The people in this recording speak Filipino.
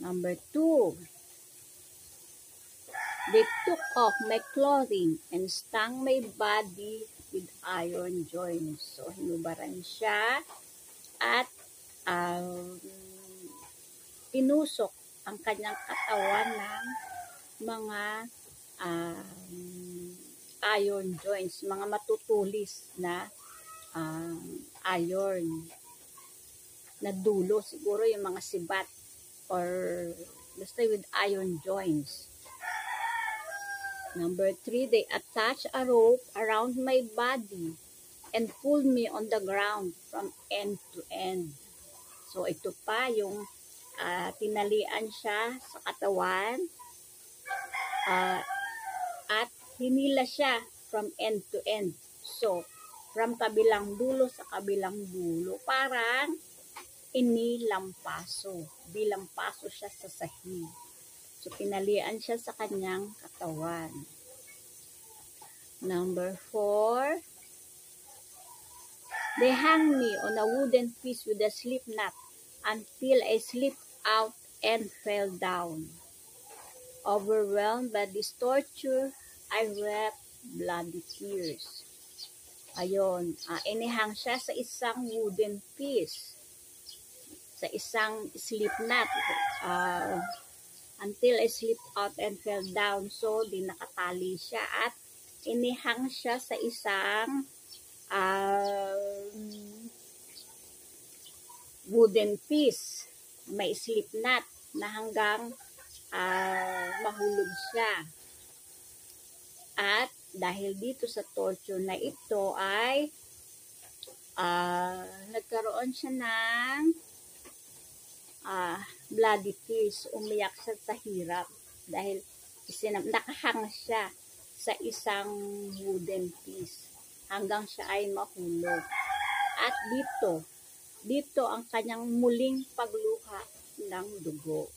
Number 2, they took off my clothing and stung my body with iron joints. So, hinubaran siya at tinusok ang kanyang katawan ng mga iron joints, mga matutulis na iron na dulo, siguro yung mga sibat or basta with iron joints. Number 3, they attached a rope around my body and pulled me on the ground from end to end. So ito pa yung tinalian siya sa katawan at hinila siya from end to end. So from kabilang dulo sa kabilang dulo, parang inilampaso. Bilampaso siya sa sahig. So, pinalian siya sa kanyang katawan. Number 4, they hung me on a wooden piece with a slip knot until I slipped out and fell down. Overwhelmed by this torture, I wept bloody tears. Ayun, inihang siya sa isang wooden piece, sa isang slip knot, until I slipped out and fell down. So, di nakatali siya at inihang siya sa isang wooden piece. May slip knot na hanggang mahulog siya. At dahil dito sa torture na ito ay nagkaroon siya ng bloody tears, umiyak siya sa hirap dahil nakahang siya sa isang wooden piece hanggang siya ay mahulog. At dito ang kanyang muling pagluha ng dugo.